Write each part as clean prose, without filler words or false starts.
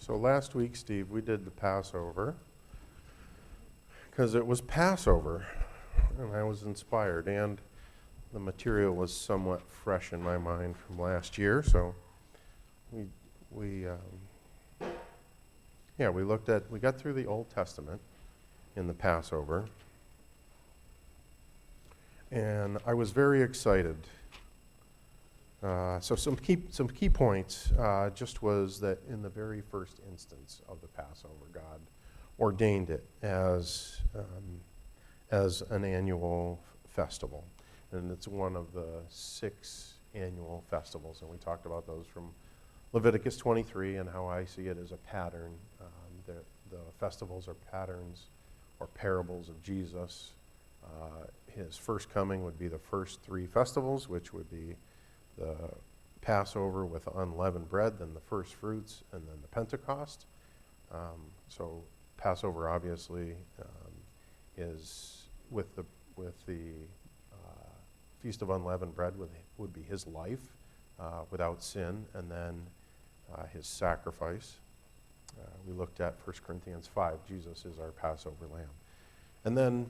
So last week, Steve, we did the Passover because it was Passover, and I was inspired, and the material was somewhat fresh in my mind from last year. So we got through the Old Testament in the Passover, and I was very excited. So some key points just was that in the very first instance of the Passover, God ordained it as an annual festival, and it's one of the 6 annual festivals, and we talked about those from Leviticus 23 and how I see it as a pattern. The festivals are patterns or parables of Jesus. His first coming would be the first 3 festivals, which would be the Passover with unleavened bread, then the first fruits, and then the Pentecost. So Passover obviously is with the Feast of Unleavened Bread would be his life without sin, and then his sacrifice. We looked at 1 Corinthians 5. Jesus is our Passover lamb. And then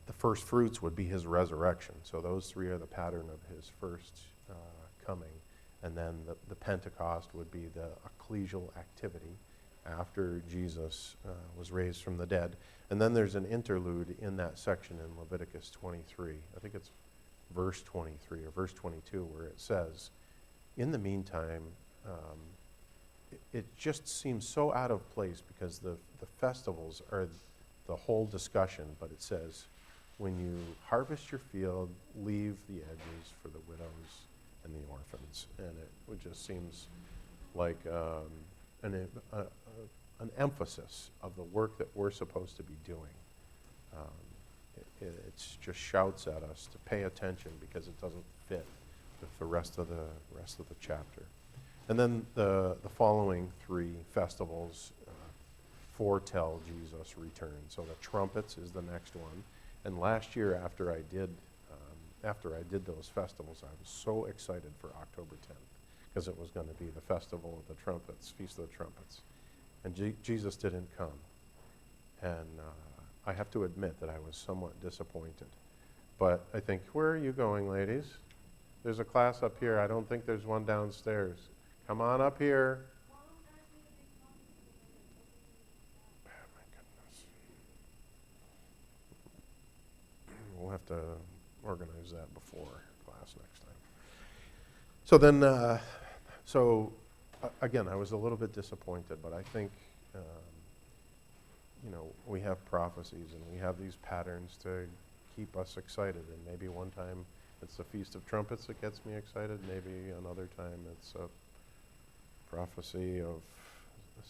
the first fruits would be his resurrection. So those 3 are the pattern of his first coming. And then the Pentecost would be the ecclesial activity after Jesus was raised from the dead. And then there's an interlude in that section in Leviticus 23. I think it's verse 23 or verse 22 where it says, in the meantime, it just seems so out of place because the festivals are the whole discussion, but it says, when you harvest your field, leave the edges for the widows and the orphans. And it just seems like an emphasis of the work that we're supposed to be doing. It just shouts at us to pay attention because it doesn't fit with the rest of the chapter. And then the following 3 festivals foretell Jesus' return. So the trumpets is the next one. And last year, after I did those festivals, I was so excited for October 10th because it was going to be the festival of the trumpets, Feast of the Trumpets. And Jesus didn't come. And I have to admit that I was somewhat disappointed. But I think, where are you going, ladies? There's a class up here. I don't think there's one downstairs. Come on up here. Oh, my goodness. We'll have to organize that before class next time. So then, again, I was a little bit disappointed, but I think, we have prophecies and we have these patterns to keep us excited. And maybe one time it's the Feast of Trumpets that gets me excited. Maybe another time it's a prophecy of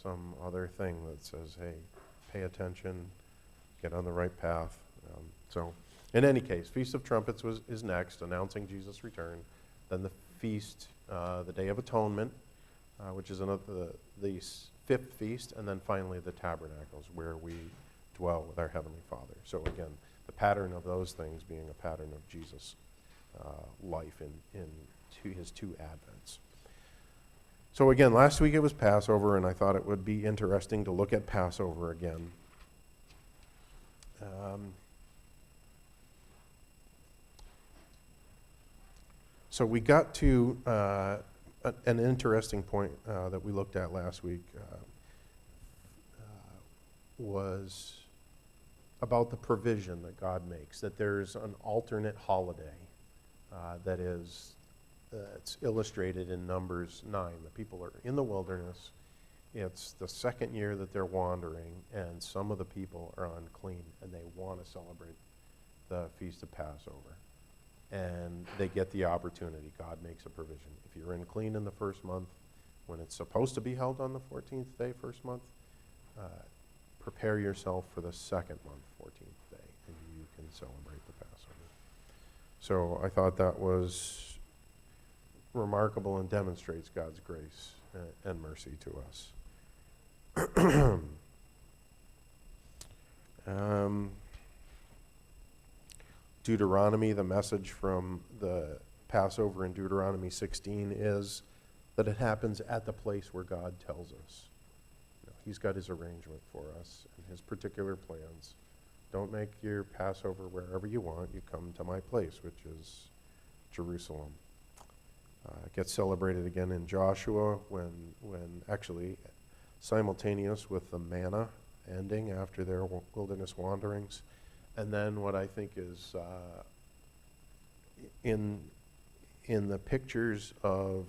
some other thing that says, hey, pay attention, get on the right path. So in any case, Feast of Trumpets is next, announcing Jesus' return. Then the feast, the Day of Atonement, which is the 5th feast, and then finally the Tabernacles, where we dwell with our Heavenly Father. So again, the pattern of those things being a pattern of Jesus' life in his 2 advents. So again, last week it was Passover, and I thought it would be interesting to look at Passover again. So we got to an interesting point that we looked at last week was about the provision that God makes, that there's an alternate holiday that is it's illustrated in Numbers 9. The people are in the wilderness. It's the 2nd year that they're wandering, and some of the people are unclean, and they want to celebrate the Feast of Passover. And they get the opportunity. God makes a provision. If you're unclean in the first month, when it's supposed to be held on the 14th day, first month, prepare yourself for the 2nd month, 14th day, and you can celebrate the Passover. So I thought that was remarkable and demonstrates God's grace and mercy to us. Deuteronomy, the message from the Passover in Deuteronomy 16 is that it happens at the place where God tells us. He's got his arrangement for us and his particular plans. Don't make your Passover wherever you want. You come to my place, which is Jerusalem. It gets celebrated again in Joshua when actually simultaneous with the manna ending after their wilderness wanderings. And then what I think is in the pictures of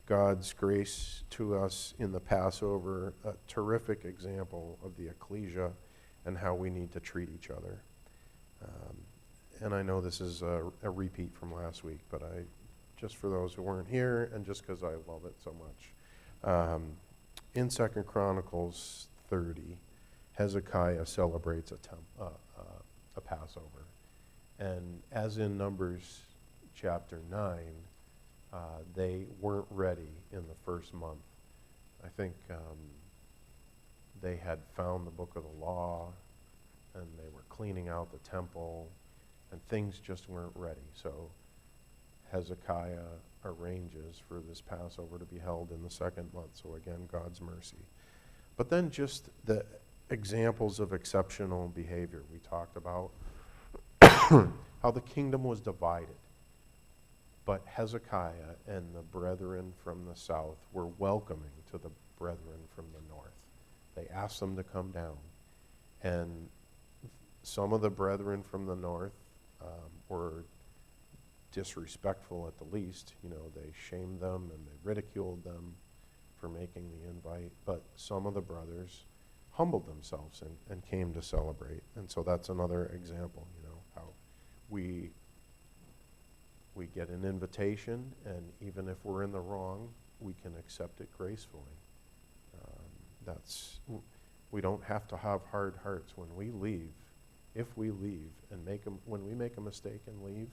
God's grace to us in the Passover, a terrific example of the ecclesia and how we need to treat each other. And I know this is a repeat from last week, but just for those who weren't here and just because I love it so much. In 2 Chronicles 30, Hezekiah celebrates a Passover. And as in Numbers chapter 9, they weren't ready in the first month. I think they had found the book of the law, and they were cleaning out the temple, and things just weren't ready. So Hezekiah arranges for this Passover to be held in the second month. So again, God's mercy. But then just the examples of exceptional behavior. We talked about how the kingdom was divided. But Hezekiah and the brethren from the south were welcoming to the brethren from the north. They asked them to come down. And some of the brethren from the north were disrespectful at the least. They shamed them and they ridiculed them for making the invite. But some of the brothers humbled themselves and came to celebrate. And so that's another example, how we get an invitation, and even if we're in the wrong, we can accept it gracefully. We don't have to have hard hearts when we leave. If we leave and when we make a mistake and leave,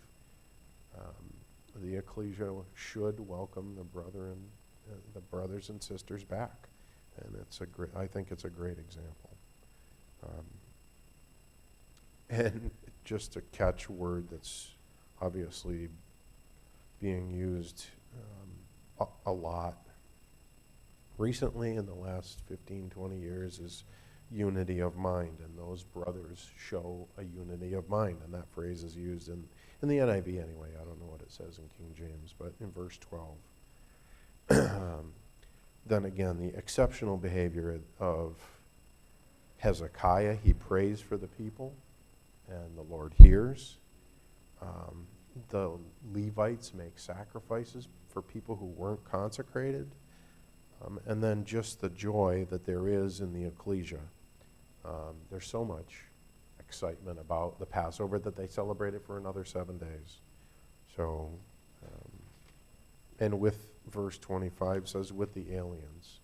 the ecclesia should welcome the brothers and sisters back, and I think it's a great example. And just a catchword that's obviously being used a lot recently in the last 15, 20 years is unity of mind, and those brothers show a unity of mind, and that phrase is used in the NIV anyway. I don't know what it says in King James, but in verse 12. Then again, the exceptional behavior of Hezekiah, he prays for the people, and the Lord hears. The Levites make sacrifices for people who weren't consecrated. And then just the joy that there is in the ecclesia. There's so much excitement about the Passover that they celebrate it for another 7 days. So, and with verse 25 says, with the aliens.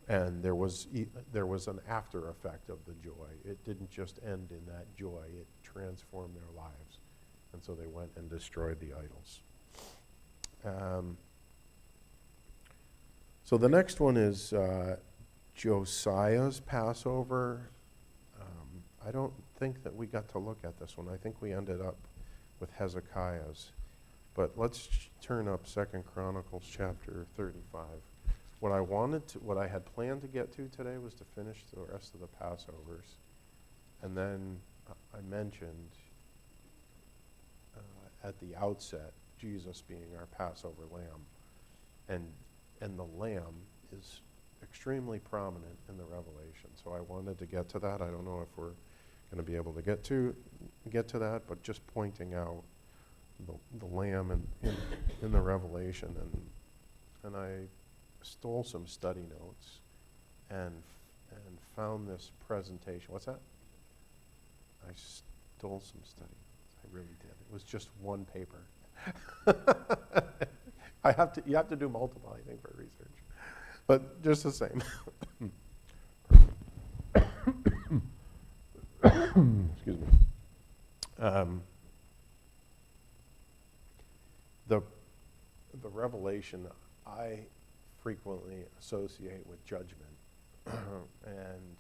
And there was an after effect of the joy. It didn't just end in that joy. It transformed their lives. And so they went and destroyed the idols. So the next one is Josiah's Passover. I don't think that we got to look at this one. I think we ended up with Hezekiah's. But let's turn up 2 Chronicles chapter 35. What I had planned to get to today was to finish the rest of the Passovers. And then I mentioned at the outset Jesus being our Passover lamb. And the lamb is extremely prominent in the Revelation. So I wanted to get to that. I don't know if we're going to be able to get to that, but just pointing out the lamb in the Revelation. And I stole some study notes and found this presentation. What's that? I stole some study notes. I really did. It was just one paper. You have to do multiple, I think, for research. But just the same. Excuse me. The Revelation I frequently associate with judgment. And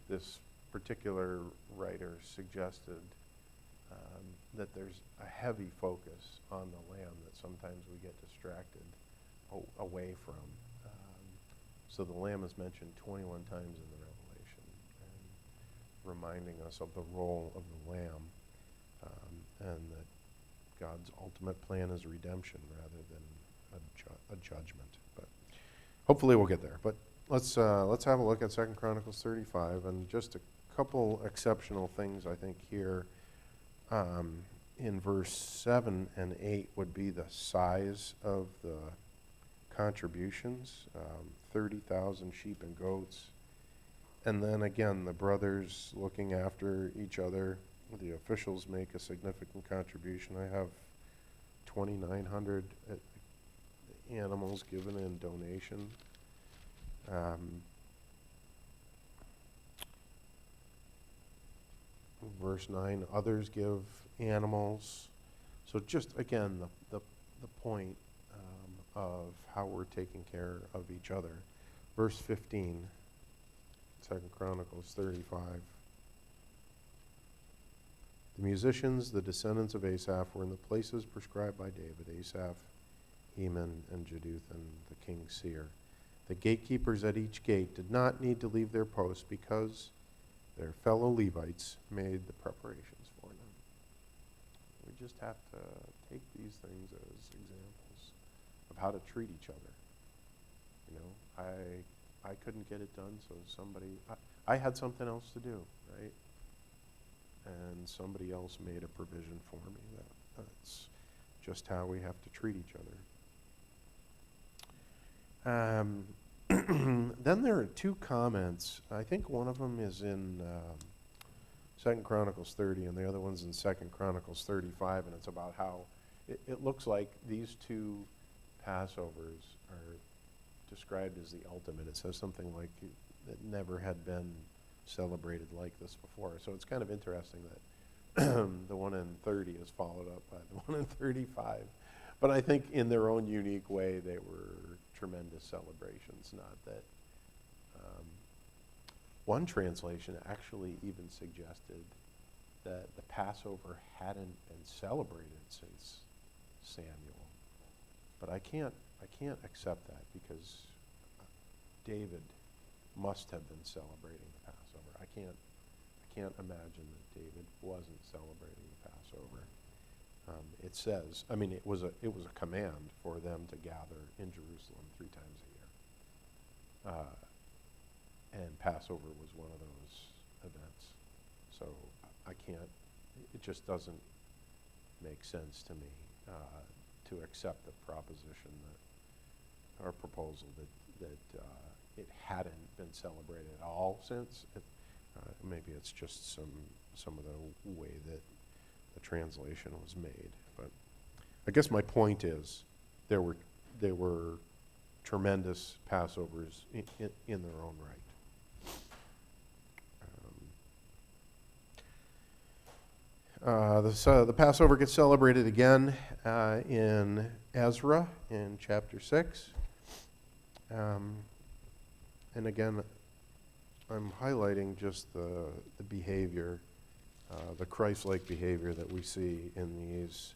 this particular writer suggested that there's a heavy focus on the lamb, that sometimes we get distracted away from. So the Lamb is mentioned 21 times in the Revelation, and reminding us of the role of the Lamb, and that God's ultimate plan is redemption rather than a judgment. But hopefully we'll get there. But let's have a look at 2 Chronicles 35, and just a couple exceptional things I think here. In verse 7 and 8 would be the size of the contributions, 30,000 sheep and goats. And then again, the brothers looking after each other. The officials make a significant contribution. I have 2,900 animals given in donation. Verse 9, others give animals. So just again, the point of how we're taking care of each other. Verse 15, 2 Chronicles 35. The musicians, the descendants of Asaph, were in the places prescribed by David, Asaph, Heman, and Jeduthun, the king's seer. The gatekeepers at each gate did not need to leave their posts because their fellow Levites made the preparations for them. We just have to take these things as examples of how to treat each other. You know, I couldn't get it done, so I had something else to do, right? And somebody else made a provision for me. That's just how we have to treat each other. Then there are two comments. I think one of them is in 2 Chronicles 30, and the other one's in 2 Chronicles 35, and it's about how it looks like these two Passovers are described as the ultimate. It says something like it never had been celebrated like this before. So it's kind of interesting that the one in 30 is followed up by the one in 35. But I think in their own unique way, they were tremendous celebrations. Not that one translation actually even suggested that the Passover hadn't been celebrated since Samuel. But I can't accept that, because David must have been celebrating the Passover. I can't imagine that David wasn't celebrating the Passover. It says, I mean, it was a command for them to gather in Jerusalem 3 times a year, and Passover was one of those events. So I can't. It just doesn't make sense to me to accept the proposition that, or proposal that it hadn't been celebrated at all since. Maybe it's just some of the way that the translation was made. But I guess my point is there were tremendous Passovers in their own right. The Passover gets celebrated again in Ezra in chapter 6. And again, I'm highlighting just the behavior, the Christ-like behavior that we see in these.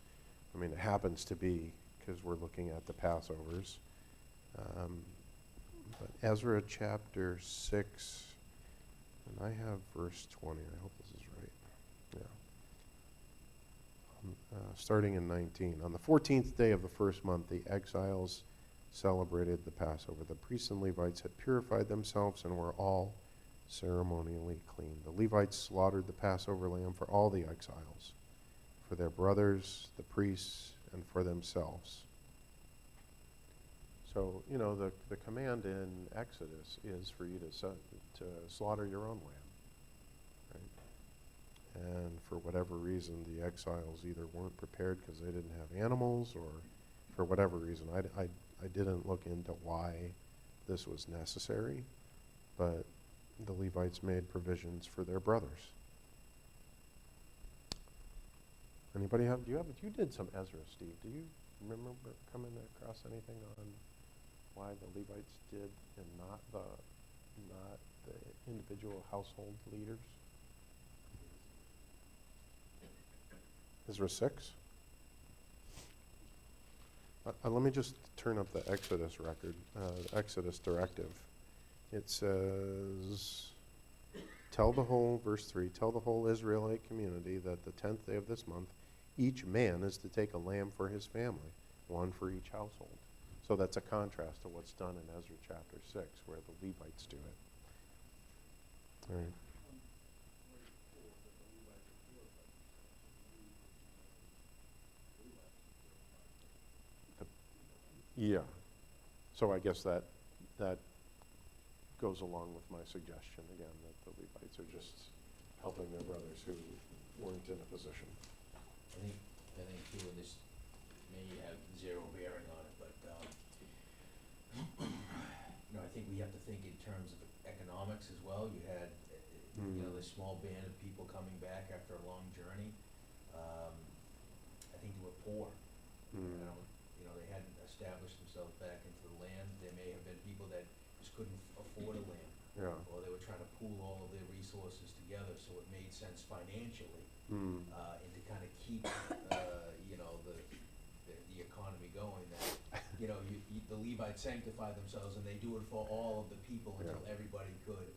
I mean, it happens to be because we're looking at the Passovers. But Ezra chapter 6, and I have verse 20. I hope this is right. Yeah. Starting in 19. On the 14th day of the first month, the exiles celebrated the Passover. The priests and Levites had purified themselves and were all ceremonially clean. The Levites slaughtered the Passover lamb for all the exiles, for their brothers, the priests, and for themselves. So, you know, the command in Exodus is for you to slaughter your own lamb, right? And for whatever reason, the exiles either weren't prepared because they didn't have animals, or for whatever reason. I didn't look into why this was necessary, but the Levites made provisions for their brothers. Anybody you did some Ezra, Steve. Do you remember coming across anything on why the Levites did and not the individual household leaders? Ezra 6? Let me just turn up the Exodus record, Exodus directive. It says, verse 3, tell the whole Israelite community that the 10th day of this month, each man is to take a lamb for his family, one for each household. So that's a contrast to what's done in Ezra chapter 6, where the Levites do it. All right. Yeah. So I guess that goes along with my suggestion again, that the Levites are just helping their brothers who weren't in a position. I think too, and this may have zero bearing on it, but, I think we have to think in terms of economics as well. You had, this small band of people coming back after a long journey. I think they were poor. They hadn't established themselves back into the land. There may have been people that just couldn't afford a land. Yeah. Or they were trying to pool all of their resources together, so it made sense financially, and to kind of keep, the economy going, that, the Levites sanctify themselves, and they do it for all of the people until everybody could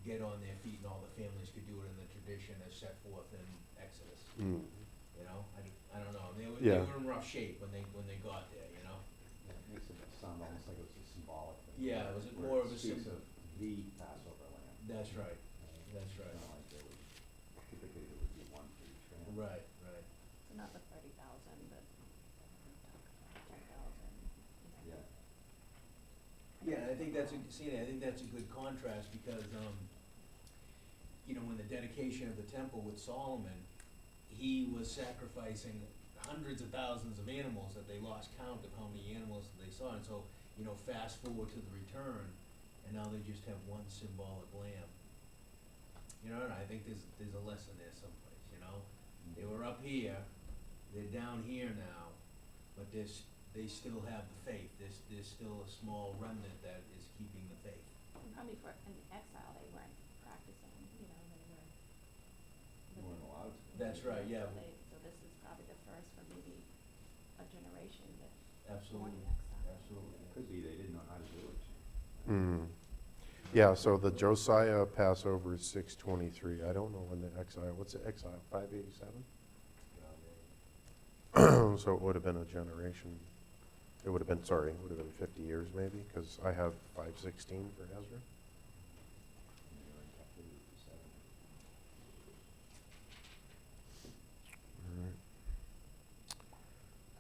get on their feet and all the families could do it in the tradition as set forth in Exodus. I don't know, they were in rough shape when they got there, Yeah, it makes it sound almost like it was a symbolic thing. Yeah, it was where more of a speaks symbol. of the Passover lamb. That's right, that's It's right. not like there was, typically there would be one for each family. Right. So not the 30,000, but 10,000. Yeah. Yeah, and I think that's a good contrast because, when the dedication of the temple with Solomon, he was sacrificing hundreds of thousands of animals that they lost count of how many animals that they saw. And so, fast forward to the return, and now they just have one symbolic lamb. And I think there's a lesson there someplace, They were up here, they're down here now, but they still have the faith. There's still a small remnant that is keeping the faith. And probably in exile, they weren't practicing, they were. You weren't allowed to. That's right, yeah. So this is probably the first for maybe a generation that born Absolutely, in exile. absolutely. It could be they didn't know how to do it. Yeah, so the Josiah Passover is 623. I don't know when the exile, what's the exile, 587? So it would have been a generation. It would have been 50 years maybe, because I have 516 for Ezra. And they were in captivity for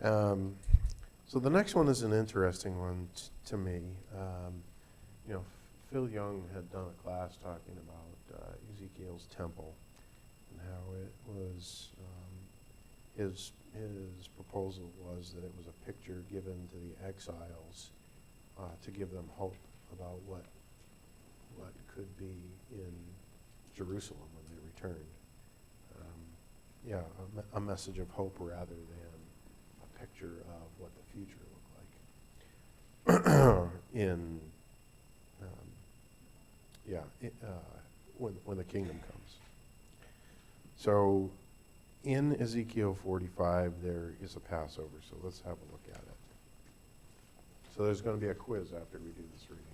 7 years. So the next one is an interesting one to me. Phil Young had done a class talking about Ezekiel's temple and how it was, his proposal was that it was a picture given to the exiles to give them hope about what could be in Jerusalem when they returned. A message of hope rather than a picture of what the future looked like when the kingdom comes. So in Ezekiel 45 there is a Passover, so let's have a look at it. So there's going to be a quiz after we do this reading,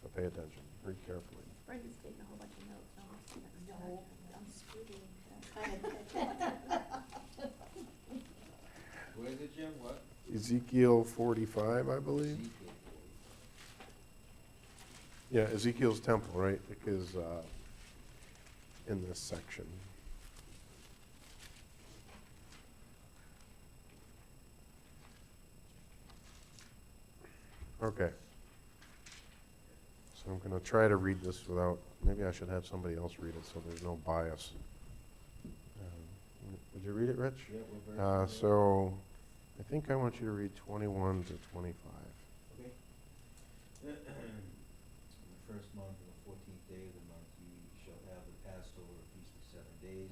so pay attention, read carefully. Brendan's taking a whole bunch of notes. No, I'm scooting. Where is it, Jim? What? Ezekiel 45, I believe. Ezekiel. Yeah, Ezekiel's temple, right, is in this section. Okay. So I'm going to try to read this without, maybe I should have somebody else read it so there's no bias. Would you read it, Rich? Yeah, we're very familiar. So I think I want you to read 21 to 25. Okay. The first month, on the 14th day of the month, you shall have the Passover feast of 7 days.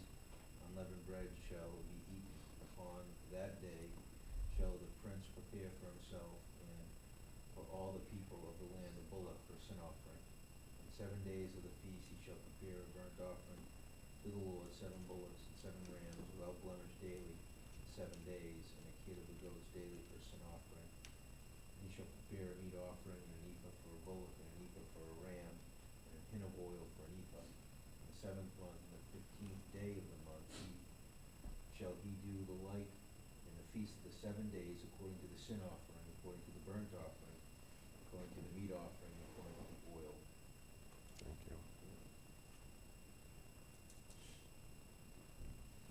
Unleavened bread shall be eaten. Upon that day shall the prince prepare for himself and for all the people of the land a bullock for sin offering. On 7 days of the feast he shall prepare a burnt offering to the Lord, 7 bullocks and 7 rams, without blemish daily, 7 days, and a kid of the goats daily for sin offering. shall prepare a meat offering, and an ephah for a bullock, and an ephah for a ram, and a hin of oil for an ephah. On the 7th month, and the 15th day of the month, shall he do the like in the feast of the 7 days, according to the sin offering, according to the burnt offering, according to the meat offering, according to the oil. Thank you.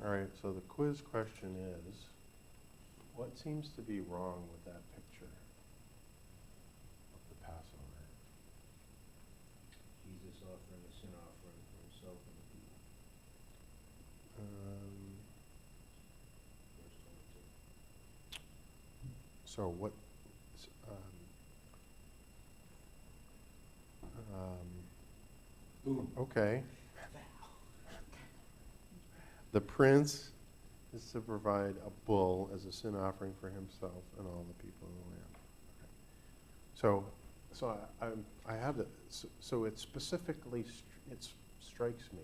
All right, so the quiz question is, what seems to be wrong with that picture of the Passover? Jesus offering a sin offering for himself and the people. Verse 22. So what, okay. The prince is to provide a bull as a sin offering for himself and all the people in the land. So I have that. So it specifically it strikes me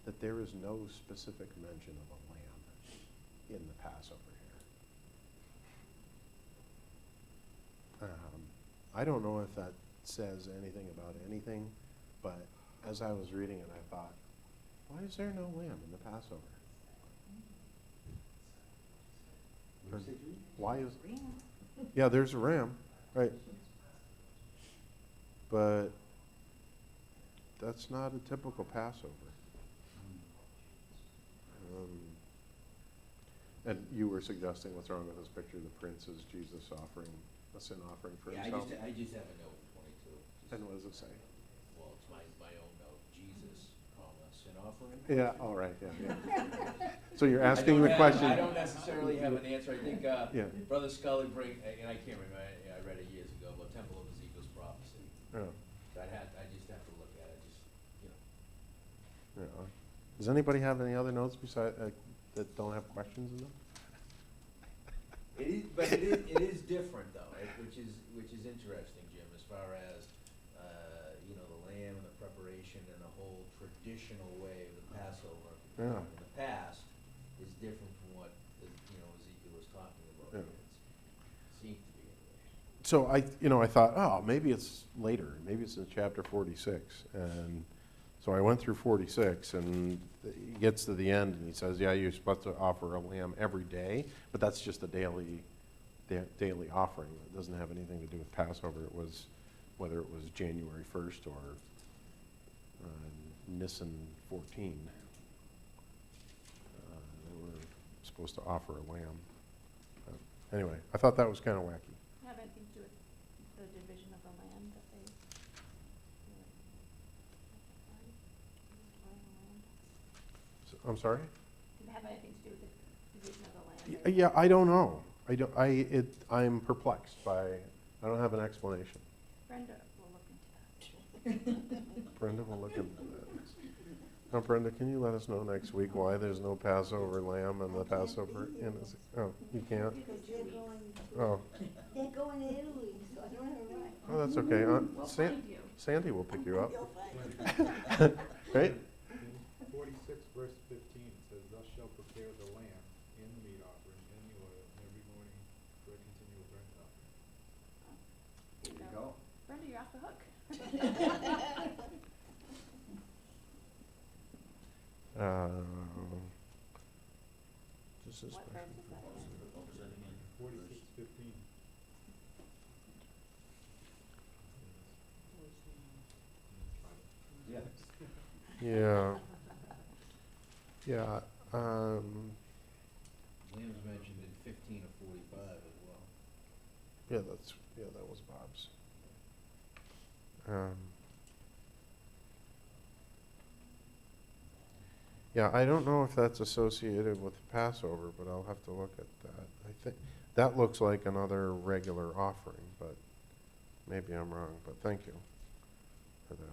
that there is no specific mention of a lamb in the Passover here. I don't know if that says anything about anything, but as I was reading it, I thought, why is there no lamb in the Passover? Why is, yeah, there's a ram, right? But that's not a typical Passover. And you were suggesting what's wrong with this picture? The prince is Jesus offering a sin offering for Yeah, himself? I just have a note in 22. And what does it say? Well, it's my own note, Jesus, comma, sin offering. Yeah, all right, yeah. So you're asking the question. I don't necessarily have an answer. I think Yeah. Brother Scully and I can't remember, I read it years ago, about Temple of Ezekiel's prophecy. Yeah, So I just have to look at it, yeah. Does anybody have any other notes beside, that don't have questions in them? But it is different though, which is interesting, Jim, as far as, the lamb and the preparation and the whole traditional way of the Passover. Yeah. In the past is different from what, Ezekiel was talking about. Yeah. It seems to be anyway. So I thought, oh, maybe it's later, maybe it's in chapter 46. And so I went through 46 and he gets to the end and he says, yeah, you're supposed to offer a lamb every day, but that's just a daily offering. It doesn't have anything to do with Passover. It was, whether it was January 1st or Nisan 14. They were supposed to offer a lamb. Anyway, I thought that was kind of wacky. Have anything to do with the division of the land that they, I'm sorry? did it have anything to do with the division of the land? Yeah, I don't know. I'm perplexed by, I don't have an explanation. Brenda will look into that. Brenda will look into that. Now, Brenda, can you let us know next week why there's no Passover lamb and the Passover? Oh, you can't? Because Oh, they're going to Italy, so I don't have a right. oh, that's okay. We'll find you. Sandy will pick you up, You'll find right? 46 verse 15 says, thus shall prepare the lamb and the meat offering and the oil every morning for a continual burnt offering. There you go. Brenda, you're off the hook. This is What special. verse is that in? 46:15. Yeah. Yeah. Yeah, Lamb's mentioned in 15 of 45 as well. yeah, that was Bob's. Yeah, I don't know if that's associated with Passover, but I'll have to look at that. I think, that looks like another regular offering, but maybe I'm wrong, but thank you for that.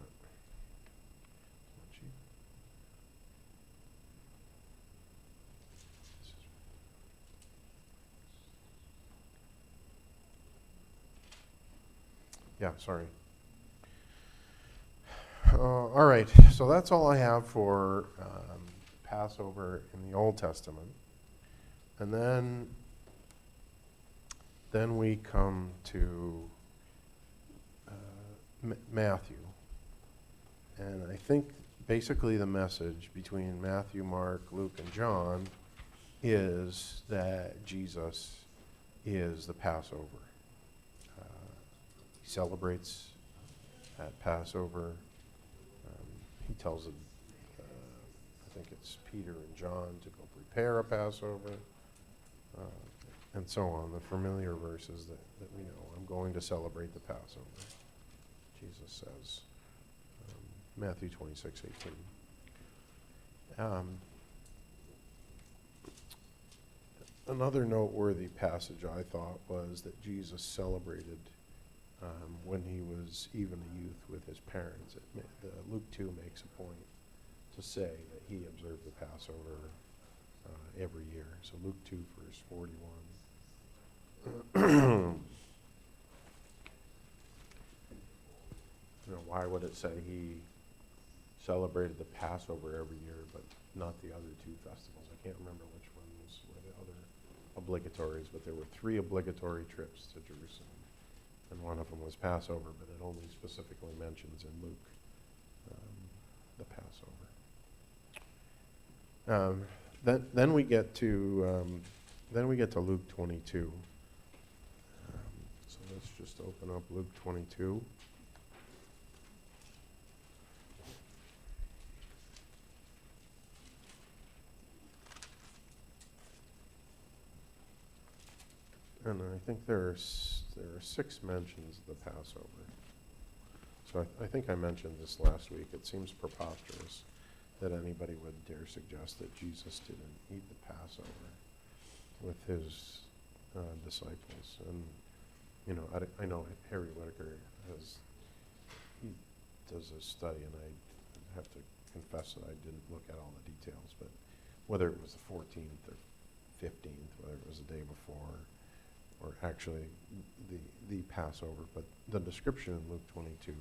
Yeah, sorry. All right, so that's all I have for Passover in the Old Testament. And then then we come to Matthew. And I think basically the message between Matthew, Mark, Luke, and John is that Jesus is the Passover. He celebrates at Passover. He tells I think it's Peter and John to go prepare a Passover, and so on, the familiar verses that we know. I'm going to celebrate the Passover, Jesus says. Matthew 26:18. Another noteworthy passage I thought was that Jesus celebrated when he was even a youth with his parents. Luke 2 makes a point to say that he observed the Passover every year. So Luke 2, verse 41. Why would it say he celebrated the Passover every year, but not the other two festivals? I can't remember which ones were the other obligatories, but there were 3 obligatory trips to Jerusalem, and one of them was Passover, but it only specifically mentions in Luke the Passover. Then we get to Luke 22. So let's just open up Luke 22. And I think there are 6 mentions of the Passover. So I think I mentioned this last week. It seems preposterous that anybody would dare suggest that Jesus didn't eat the Passover with his disciples. And, I know Harry Whitaker he does a study, and I have to confess that I didn't look at all the details, but whether it was the 14th or 15th, whether it was the day before, or actually the Passover, but the description in Luke 22,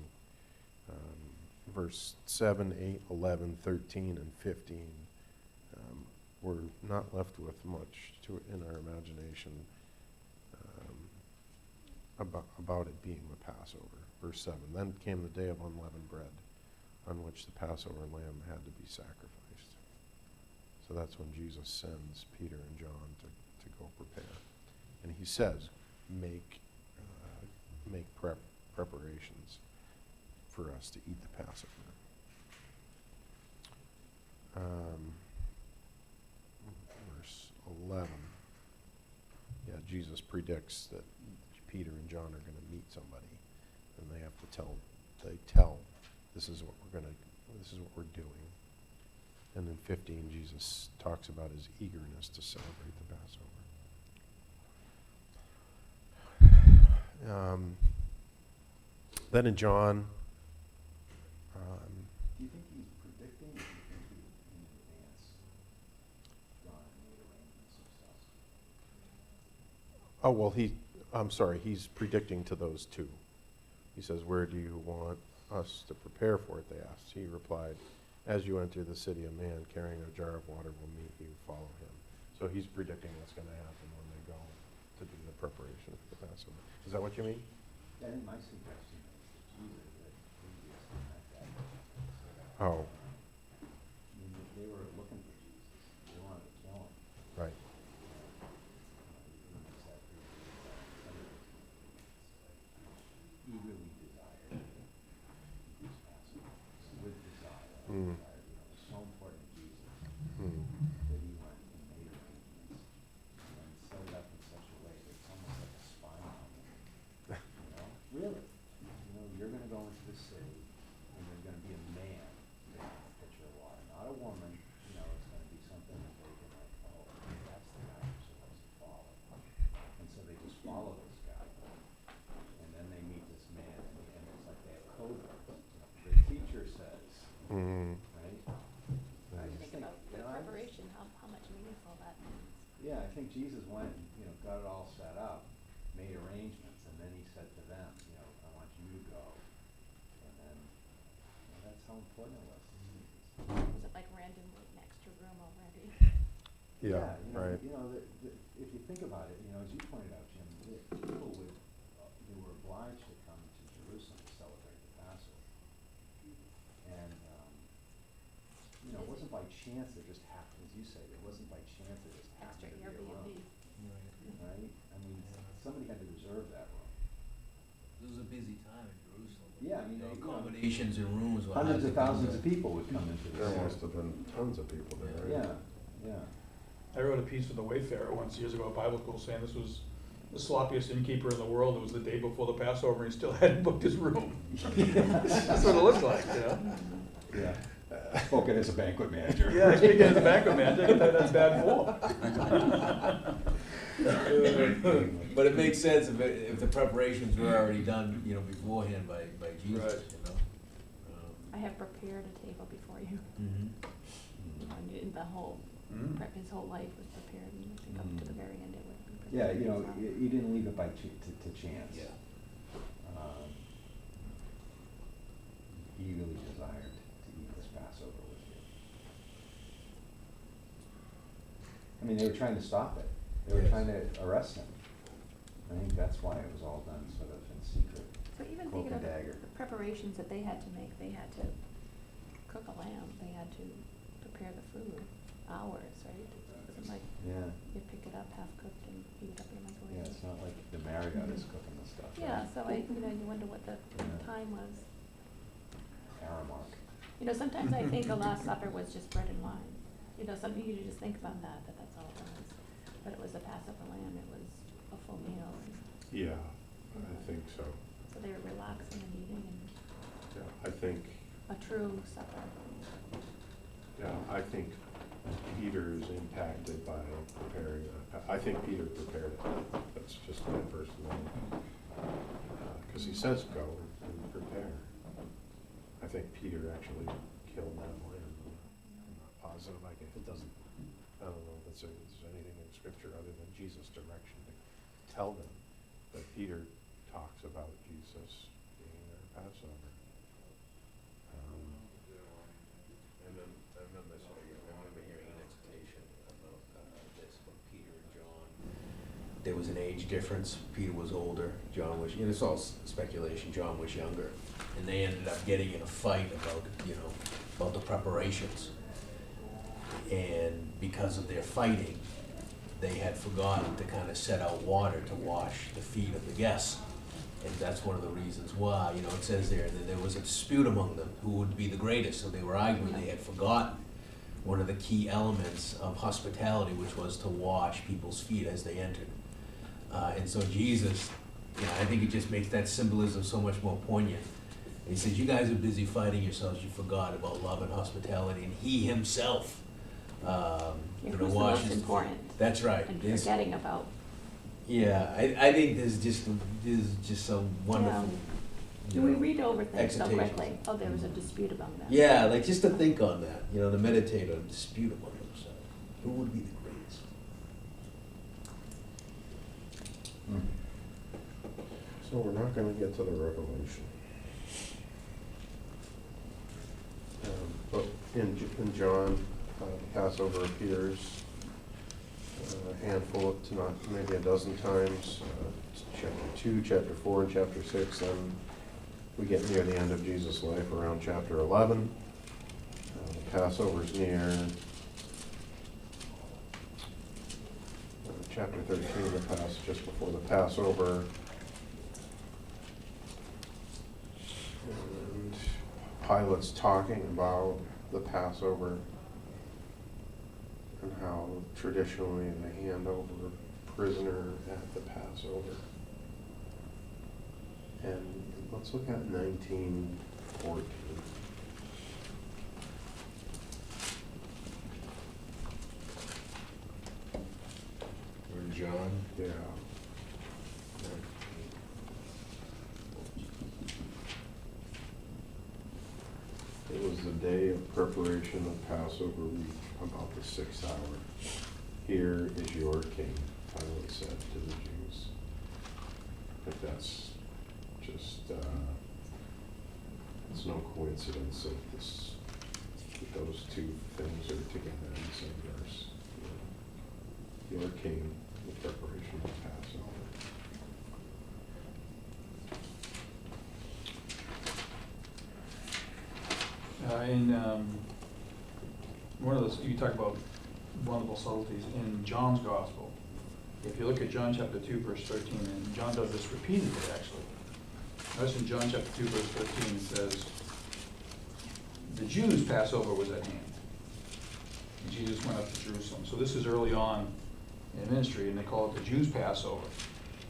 verse 7, 8, 11, 13, and 15, we're not left with much in our imagination about it being the Passover. Verse 7, then came the day of unleavened bread, on which the Passover lamb had to be sacrificed. So that's when Jesus sends Peter and John to go prepare. And he says, make preparations for us to eat the Passover. Verse 11. Yeah, Jesus predicts that Peter and John are going to meet somebody, and they have to tell, this is what we're doing. And in 15, Jesus talks about his eagerness to celebrate the Passover. Then in John, Do you think he's predicting, or do you think he, in advance, gone and made arrangements himself? he's predicting to those 2. He says, where do you want us to prepare for it, they asked. He replied, as you enter the city, a man carrying a jar of water will meet you, follow him. So he's predicting what's going to happen when they go to do the preparation for the Passover. Is that what you mean? I think my suggestion is that Jesus, that previous to that, Oh, they were looking for Jesus. They wanted to kill him. right. Eagerly desired this Passover, with desire. Mm. Desire, it was so important to Jesus Mm. that he went and made arrangements and set it up in such a way that it's almost like a spy on him. Really? You're going to go into the city, and there's going to be a man taking a pitcher of water, not a woman. It's going to be something that they can that's the guy you're supposed to follow. And so they just follow this guy, and then they meet this man, and it's like they have code words. The teacher says, Mm. right? Or I you just think about the I just- preparation, how much meaningful that means. Yeah, I think Jesus went and, got it all set up, made arrangements, and then he said to them, I want you to go. And then, that's how important it was to Jesus. Was it like randomly an extra room already? Yeah, right. If you think about it, as you pointed out, Jim, people would, they were obliged to come to Jerusalem to celebrate the Passover. And, you know, it wasn't by chance it just happened, as you say, it wasn't by chance it just Extra happened to be a room, Airbnb. right? I mean, somebody had to reserve that room. It was a busy time in Jerusalem. Yeah, I mean, they- Accommodations and rooms were. Hundreds of hard to thousands come of to. people would come into the There city. must have been tons of people there, right? Yeah, yeah. I wrote a piece for the Wayfarer once years ago at Bible school saying this was the sloppiest innkeeper in the world. It was the day before the Passover and he still hadn't booked his room. That's what it looked like, you know? Yeah. Spoken as a banquet manager. Yeah, speaking as a banquet manager, that's bad form. But it makes sense if the preparations were already done, you know, beforehand by Jesus, Right. you know? I have prepared a table before you. Mhm. You know, and the whole, Mm. his whole life was prepared, and I think up to the very end it would be prepared. Yeah, you know, as well. you didn't leave it by to chance. Yeah. He really desired to eat this Passover with you. I mean, they were trying to stop it. They were Yes. trying to arrest him. I think that's why it was all done sort of in secret. So even Cloak thinking and of dagger. the preparations that they had to make, they had to cook a lamb, they had to prepare the food, hours, right? It wasn't like Yeah, you pick it up half cooked and heat it up in a microwave. yeah, it's not like the Marriott is cooking the stuff. Yeah, right? so you wonder what the Yeah. time was. Aramark. You know, sometimes I think the Last Supper was just bread and wine. You know, something you just think about that's all it was. But it was the Passover lamb, it was a full meal, and Yeah, I think so. so they were relaxing and eating, and Yeah, I think, a true supper. yeah, I think Peter is impacted by preparing, I think Peter prepared it. That's just my personal, because he says go and prepare. I think Peter actually killed that lamb. I'm not positive, it doesn't, I don't know if there's anything in scripture other than Jesus' direction to tell them. But Peter talks about Jesus being their Passover. I remember hearing an explication about this from Peter and John. There was an age difference. Peter was older, John was, it's all speculation, John was younger. And they ended up getting in a fight about, about the preparations. And because of their fighting, they had forgotten to kind of set out water to wash the feet of the guests. And that's one of the reasons why, it says there that there was a dispute among them who would be the greatest. So they were arguing, they had forgotten one of the key elements of hospitality, which was to wash people's feet as they entered. And so Jesus, I think it just makes that symbolism so much more poignant. And he says, you guys are busy fighting yourselves, you forgot about love and hospitality, and he himself, Who's the most washes. important? That's right. And There's- forgetting about, Yeah, I think there's just some wonderful. do we read over things so Exhortations. quickly? Oh, there was a dispute among them. Yeah, like just to think on that, to meditate on dispute among themselves. Who would be the greatest? Mm. So we're not gonna get to the Revelation. But in John, Passover appears a handful to not maybe a dozen times. Chapter 2, chapter 4, and chapter 6. Then we get near the end of Jesus' life around chapter 11. The Passover's near. Chapter 13, just before the Passover. And Pilate's talking about the Passover and how traditionally they hand over a prisoner at the Passover. And let's look at 1914. Or John? Yeah. It was the day of preparation of Passover week, about the 6th hour. Here is your king, Pilate said to the Jews. But that's just, it's no coincidence that those two things are together in the same verse. Your king, the preparation of Passover. One of those, you talk about wonderful subtleties in John's gospel. If you look at John chapter 2, verse 13, and John does this repeatedly, actually. Notice in John chapter 2, verse 13, it says, the Jews' Passover was at hand. And Jesus went up to Jerusalem. So this is early on in ministry, and they call it the Jews' Passover.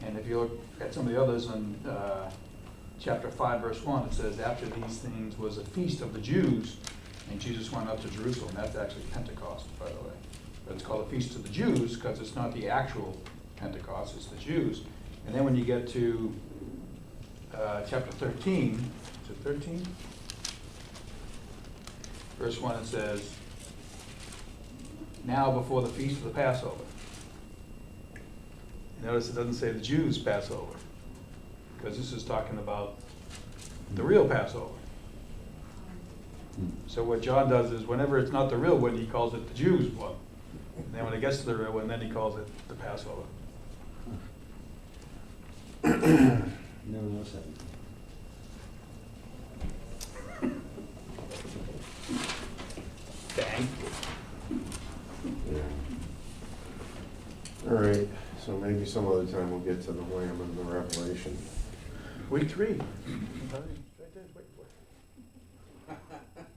And if you look at some of the others in chapter 5, verse 1, it says, after these things was a feast of the Jews, and Jesus went up to Jerusalem. That's actually Pentecost, by the way. But it's called a feast of the Jews because it's not the actual Pentecost, it's the Jews. And then when you get to chapter 13, is it 13? Verse 1, it says, now before the feast of the Passover. Notice it doesn't say the Jews' Passover, because this is talking about the real Passover. So what John does is whenever it's not the real one, he calls it the Jews' one. And then when it gets to the real one, then he calls it the Passover. Never noticed that before. Bang. All right, so maybe some other time we'll get to the Lamb and the Revelation. Week 3.